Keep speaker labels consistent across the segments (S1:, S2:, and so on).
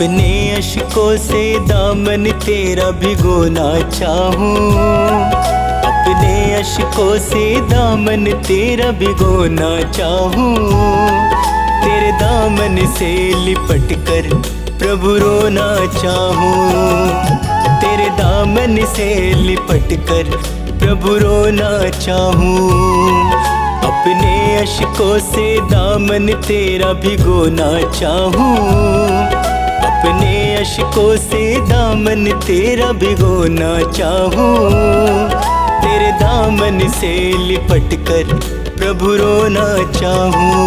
S1: अपने अश्कों से दामन तेरा भिगोना चाहूं, अपने अश्कों से दामन तेरा भिगोना चाहूं। तेरे दामन से लिपट कर प्रभु रोना चाहूं, तेरे दामन से लिपट कर प्रभु रोना चाहूं। अपने अश्कों से दामन तेरा भिगोना चाहूं, अपने अश्कों से दामन तेरा भिगोना चाहूं। तेरे दामन से लिपट कर प्रभु रोना चाहूं,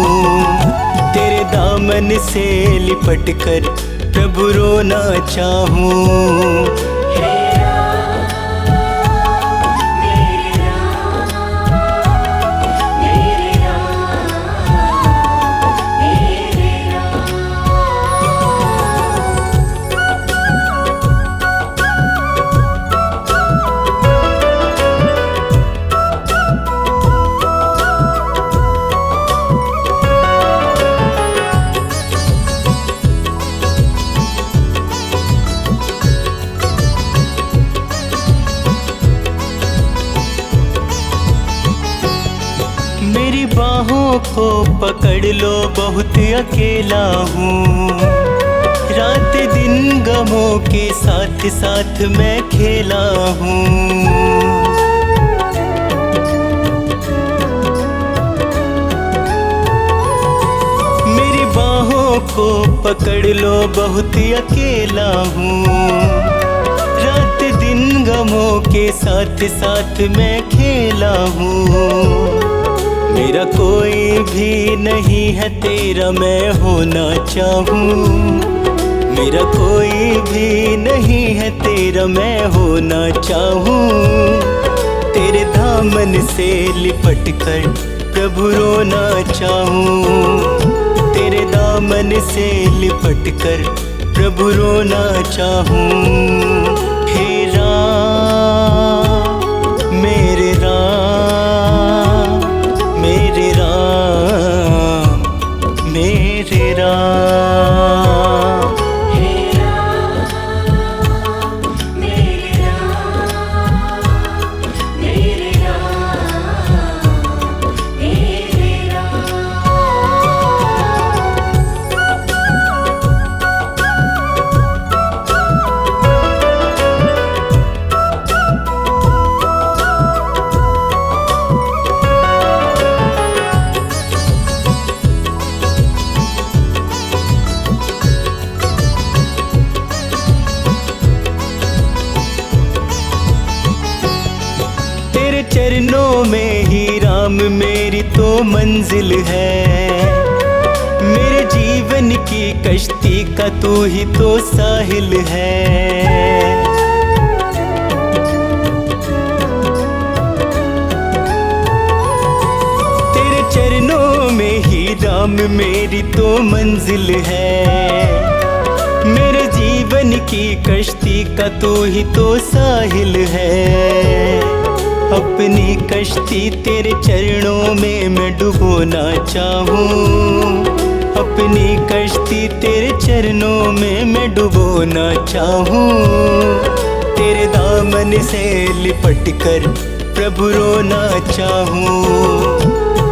S1: तेरे दामन से लिपट कर प्रभु रोना चाहूं। मेरी बाहों को पकड़ लो, बहुत अकेला हूँ। रात दिन गमों के साथ साथ मैं खेला हूँ। मेरी बाहों को पकड़ लो, बहुत अकेला हूँ। रात दिन गमों के साथ साथ मैं खेला हूँ। मेरा कोई भी नहीं है तेरा मैं होना चाहूँ, मेरा कोई भी नहीं है तेरा मैं होना चाहूँ। तेरे दामन से लिपट कर प्रभु रोना चाहूँ, तेरे दामन से लिपट कर प्रभु रोना चाहूँ। हे राम मेरे राम, मेरे राम मेरे राम,
S2: हे राम मेरे राम, मेरे राम मेरे राम।
S1: तेरे चरणों में ही राम मेरी तो मंजिल है। मेरे जीवन की कश्ती का तू ही तो साहिल है। तेरे चरणों में ही राम मेरी तो मंजिल है। मेरे जीवन की कश्ती का तू ही तो साहिल है। अपनी कश्ती तेरे चरणों में मैं डुबोना चाहूँ, अपनी कश्ती तेरे चरणों में मैं डुबोना चाहूँ। तेरे दामन से लिपट कर प्रभु रोना चाहूँ,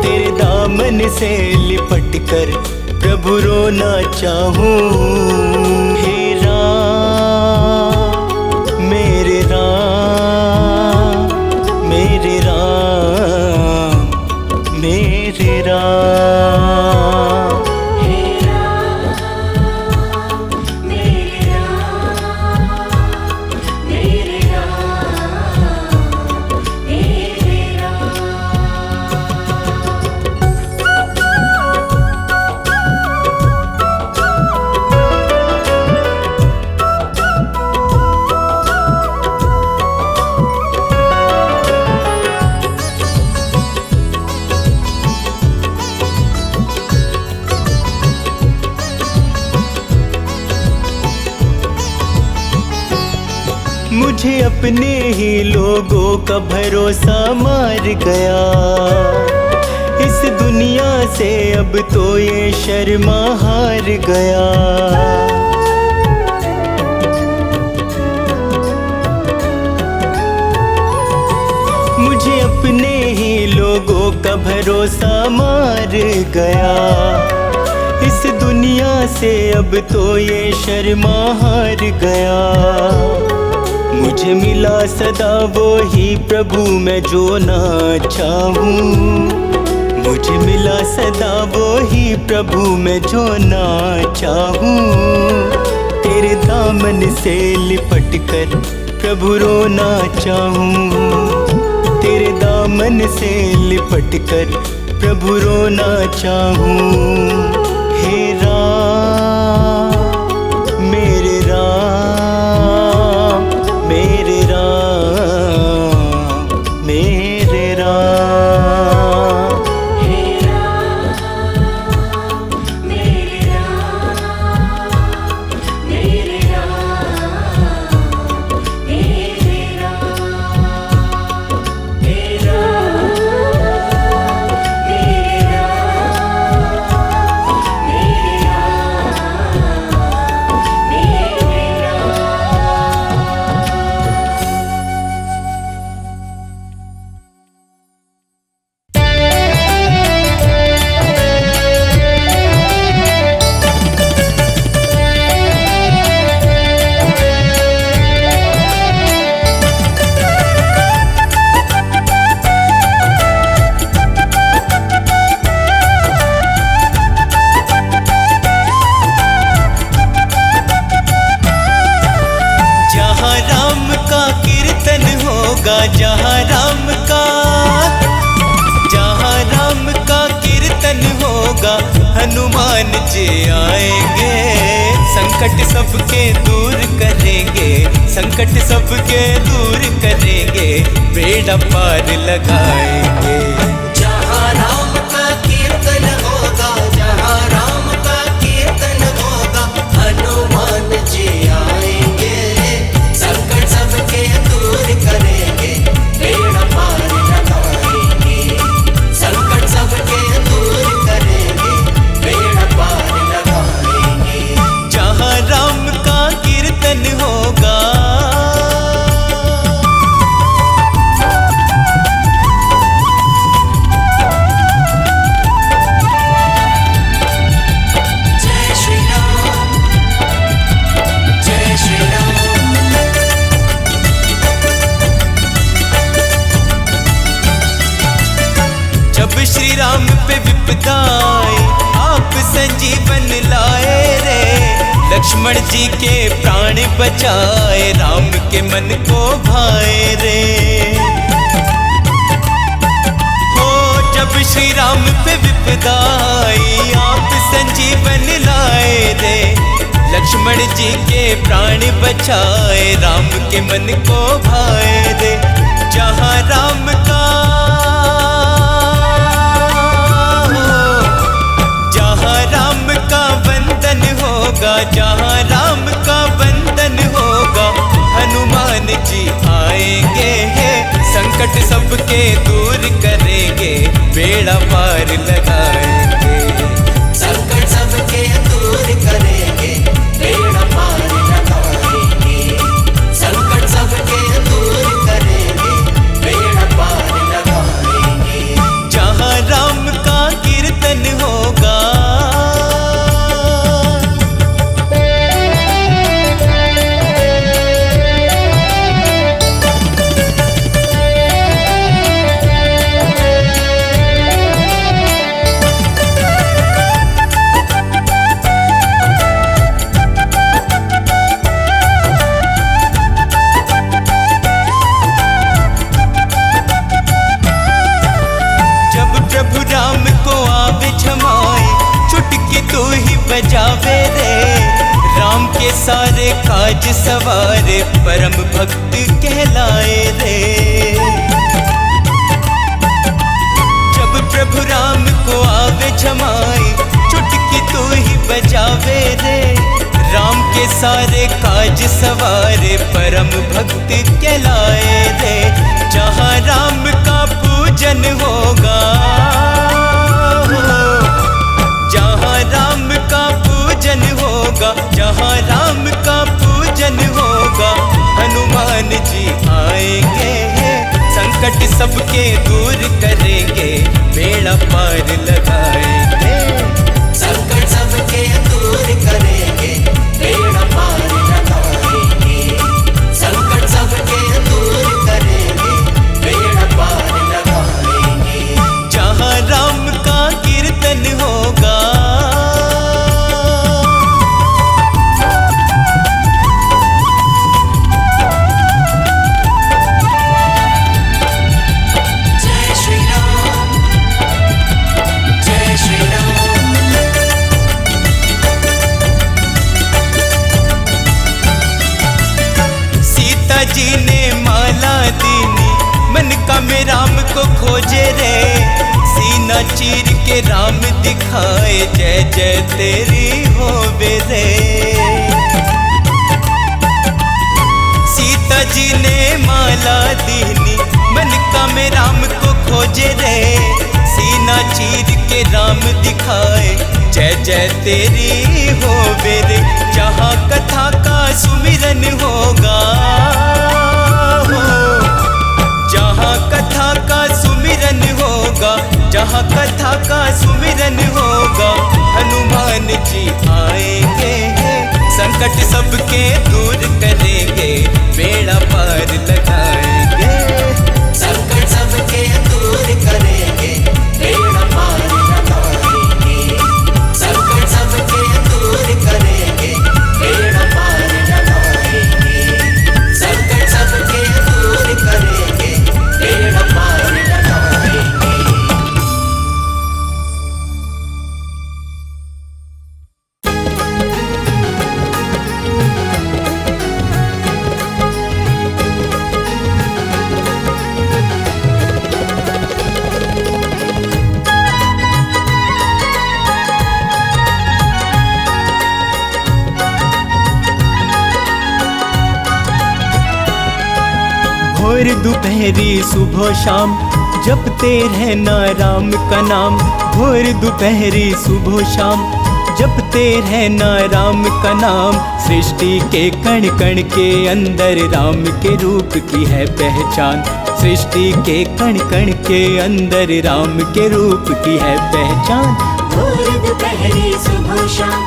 S1: तेरे दामन से लिपट कर प्रभु रोना चाहूँ। हे राम मेरे राम, मेरे राम मेरे राम,
S2: हे राम मेरे राम, मेरे राम मेरे राम।
S1: मुझे अपने ही लोगों का भरोसा मार गया। इस दुनिया से अब तो ये शर्मा हार गया। का भरोसा मार गया। इस दुनिया से अब तो ये शर्मा हार गया। मुझे मिला सदा वो ही प्रभु मैं जो ना चाहूं। मुझे मिला सदा वो ही प्रभु मैं जो ना चाहूं। तेरे दामन से लिपट कर प्रभु रोना चाहूं। तेरे दामन से लिपट कर प्रभु रोना चाहूं। हे राम मेरे राम मेरे राम मेरे राम।
S2: हे राम मेरे राम मेरे राम मेरे राम। हे राम मेरे राम मेरे राम मेरे
S1: जहाँ राम का कीर्तन होगा, जहाँ राम का कीर्तन होगा, हनुमान जी आएंगे। संकट सबके दूर करेंगे, संकट सबके दूर करेंगे, बेड़ा पार लगाएंगे। जहाँ राम का कीर्तन होगा, जहाँ राम का कीर्तन होगा, हनुमान जी आएंगे। संकट सबके दूर करेंगे, बेड़ा पार लगाएंगे। संकट सबके दूर करेंगे, बेड़ा पार लगाएंगे। जहाँ राम का कीर्तन होगा। जय श्री राम, जय श्री राम। जब श्री राम पे विपदा आए, आप संजीवन लाए रे। लक्ष्मण जी के प्राण बचाए, राम के मन को भाए रे। हो जब श्री राम पे विपदा आई, आप संजीवन लाए रे। लक्ष्मण जी के प्राण बचाए, राम के मन को भाए रे। जहाँ राम का वंदन होगा, जहाँ राम का वंदन होगा, हनुमान जी आएंगे। संकट सबके दूर करेंगे, बेड़ा पार लगाएंगे। संकट सबके दूर करेंगे, बेड़ा पार लगाएंगे। संकट सबके दूर करेंगे, बेड़ा पार लगाएंगे। जहाँ राम का कीर्तन होगा। बजावे रे। राम के सारे काज सवारे, परम भक्त कहलाए रे। जब प्रभु राम को आवे जमाए, चुटकी तो ही बजावे रे। राम के सारे काज सवारे, परम भक्त कहलाए रे। जहाँ राम का पूजन होगा, जहाँ राम का पूजन होगा, जहाँ राम का पूजन होगा, हनुमान जी आएंगे। संकट सबके दूर करेंगे, बेड़ा पार लगाएंगे।
S3: संकट सबके दूर करेंगे, बेड़ा पार लगाएंगे। संकट सबके दूर करेंगे, बेड़ा पार लगाएंगे।
S1: जहाँ राम का कीर्तन होगा,
S3: जय श्री राम, जय श्री राम।
S1: सीता जी ने माला दीनी, मन का में राम को खोजे रे। सीना चीर के राम दिखाए, जय जय तेरी होवे रे। सीता जी ने माला दीनी, मन का में राम को खोजे रे। सीना चीर के राम दिखाए, जय जय तेरी होवे रे। जहाँ कथा का सुमिरन होगा, जहाँ कथा का सुमिरन होगा, जहाँ कथा का सुमिरन होगा, हनुमान जी आएंगे। संकट सबके दूर करेंगे, बेड़ा पार लगाएंगे।
S3: संकट सबके दूर करेंगे, बेड़ा पार लगाएंगे। संकट सबके दूर करेंगे, बेड़ा पार लगाएंगे। संकट सबके दूर करेंगे, बेड़ा पार लगाएंगे।
S1: भोर दोपहरी सुबह शाम, जपते रहना राम का नाम। भोर दोपहरी सुबह शाम, जपते रहना राम का नाम। सृष्टि के कण कण के अंदर राम के रूप की है पहचान। सृष्टि के कण कण के अंदर राम के रूप की है पहचान।
S2: भोर दोपहरी सुबह शाम,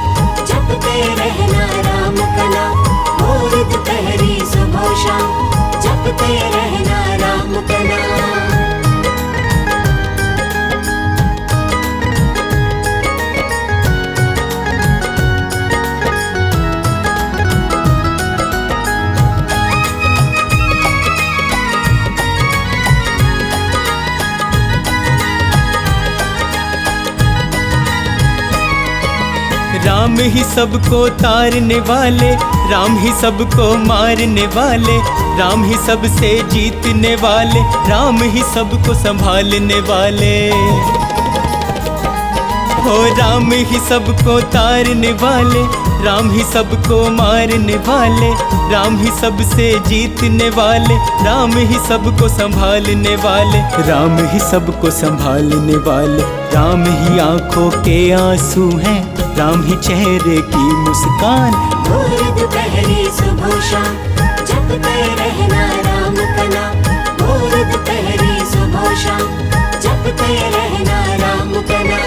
S2: जपते रहना राम का नाम। भोर दोपहरी सुबह शाम, जपते रहना राम का नाम।
S1: राम ही सबको तारने वाले, राम ही सबको मारने वाले। राम ही सबसे जीतने वाले, राम ही सबको संभालने वाले। हो राम ही सबको तारने वाले, राम ही सबको मारने वाले। राम ही सबसे जीतने वाले, राम ही सबको संभालने वाले। राम ही सबको संभालने वाले। राम ही आंखों के आंसू हैं, राम ही चेहरे की मुस्कान।
S2: भोर दोपहरी सुबह शाम, जपते रहना राम का नाम। भोर दोपहरी सुबह शाम, जपते रहना राम का नाम।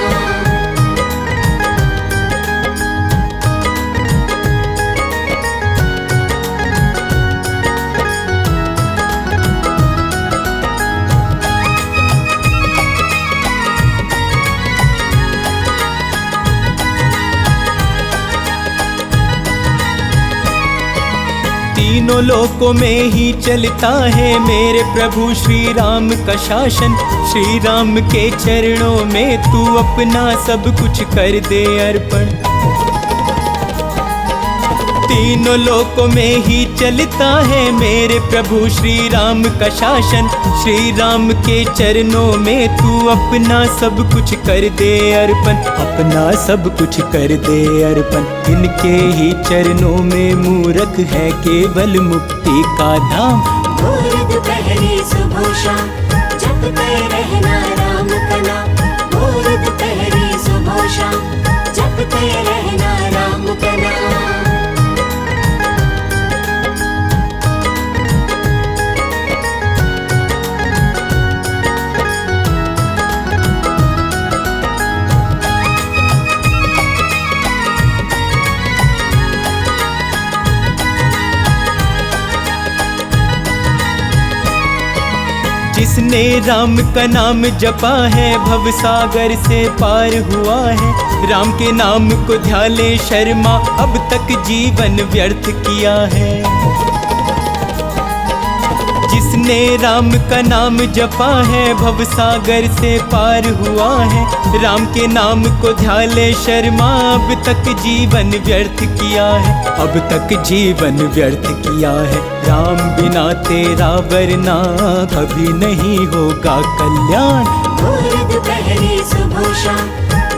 S1: तीनों लोकों में ही चलता है मेरे प्रभु श्री राम का शासन। श्री राम के चरणों में तू अपना सब कुछ कर दे अर्पण। तीनों लोकों में ही चलता है मेरे प्रभु श्री राम का शासन। श्री राम के चरणों में तू अपना सब कुछ कर दे अर्पण। अपना सब कुछ कर दे अर्पण। इनके ही चरणों में मूरख है केवल मुक्ति का धाम।
S2: भोर दोपहरी सुबह शाम, जपते रहना राम का नाम। भोर दोपहरी सुबह शाम, जपते रहना राम का नाम।
S1: जिसने राम का नाम जपा है भव सागर से पार हुआ है। राम के नाम को ध्याले शर्मा अब तक जीवन व्यर्थ किया है। जिसने राम का नाम जपा है भव सागर से पार हुआ है। राम के नाम को ध्याले शर्मा अब तक जीवन व्यर्थ किया है। अब तक जीवन व्यर्थ किया है। राम बिना तेरा वरना कभी नहीं होगा कल्याण।
S2: भोर दोपहरी सुबह शाम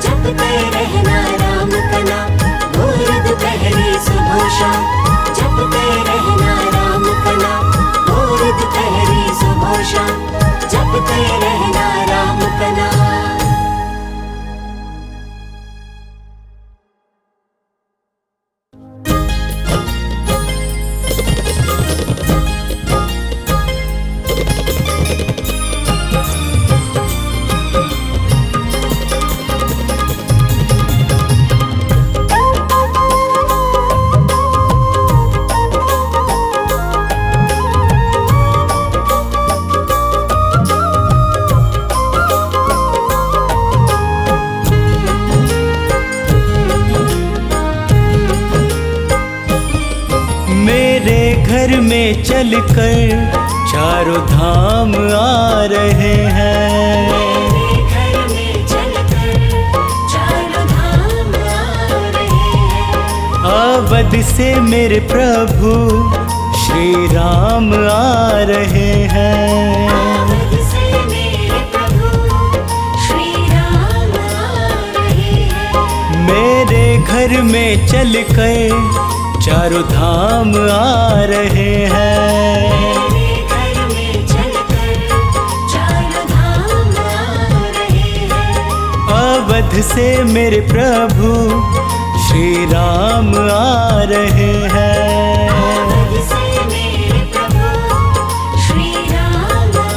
S2: जपते रहना राम का नाम। भोर दोपहरी सुबह शाम जपते रहना राम का नाम। भोर दोपहरी सुबह शाम जपते रहना राम का नाम।
S1: घर में चलकर चारों धाम आ रहे हैं।
S2: घर में चलकर चारों धाम आ रहे हैं।
S1: अवध से मेरे प्रभु श्री राम आ रहे हैं।
S2: अवध से मेरे प्रभु श्री राम आ रहे हैं।
S1: मेरे घर में चलकर चारों धाम आ रहे हैं।
S2: मेरे घर में चलकर चारों धाम आ रहे हैं।
S1: अवध से मेरे प्रभु श्री राम आ रहे हैं।
S2: अवध से मेरे प्रभु श्री राम आ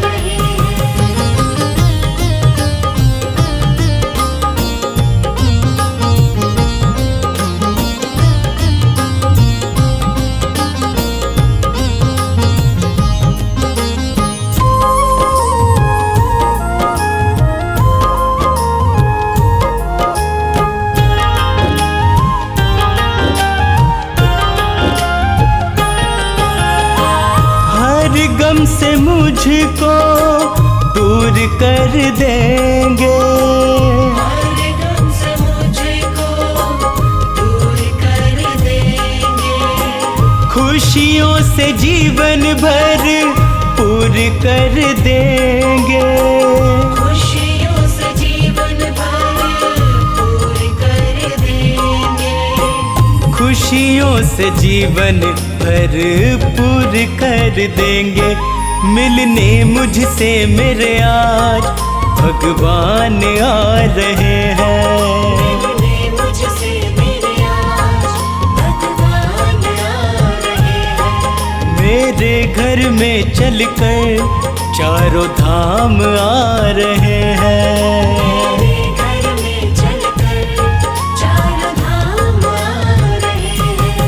S2: रहे हैं।
S1: गम से मुझको दूर कर देंगे।
S2: हर गम से मुझको दूर कर देंगे।
S1: खुशियों से जीवन भर पूर कर देंगे।
S2: खुशियों से जीवन भर पूर कर देंगे।
S1: खुशियों से जीवन भरपूर कर देंगे। मिलने मुझसे मेरे आज भगवान आ रहे हैं।
S2: मिलने मुझसे मेरे आज भगवान आ रहे हैं।
S1: मेरे घर में चलकर चारों धाम आ रहे हैं।
S2: मेरे घर में चलकर चारों धाम आ रहे हैं।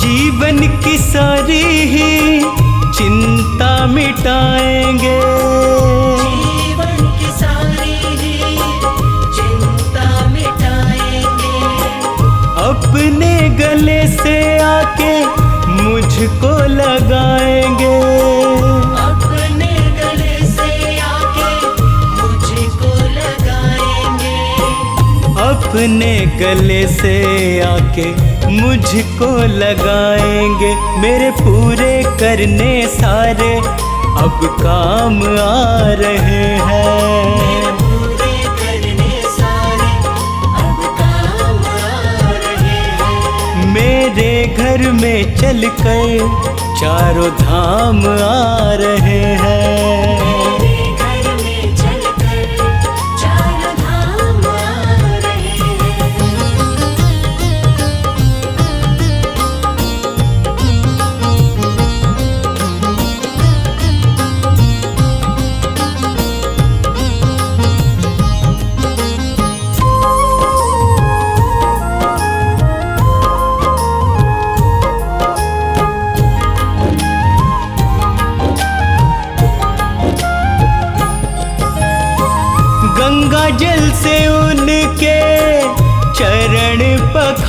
S1: जीवन की सारी ही चिंता मिटाएंगे।
S2: जीवन की सारी ही चिंता मिटाएंगे।
S1: अपने गले से आके मुझको लगाएंगे।
S2: अपने गले से आके मुझको लगाएंगे।
S1: अपने गले से आके मुझको लगाएंगे। मेरे पूरे करने सारे अब काम आ रहे हैं।
S2: पूरे करने सारे अब काम आ रहे हैं।
S1: मेरे घर में चलकर चारों धाम आ रहे हैं।
S2: मेरे घर में चलकर चारों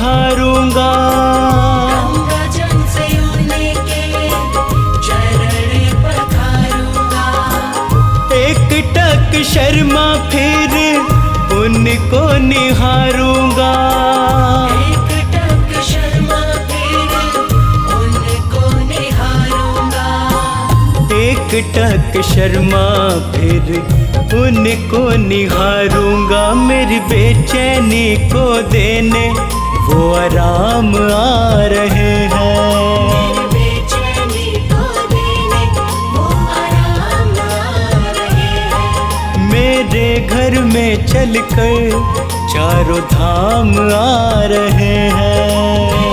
S1: निखारूंगा।
S2: गंगा जल से उन्हीं के चरण पखारूंगा।
S1: एक टक शर्मा फिर उनको निहारूंगा।
S2: एक टक शर्मा फिर उनको निहारूंगा।
S1: एक टक शर्मा फिर उनको निहारूंगा। मेरी बेचैनी को देने वो आराम आ रहे हैं।
S2: मेरी बेचैनी को देने वो आराम आ रहे हैं।
S1: मेरे घर में चलकर चारों धाम आ रहे हैं।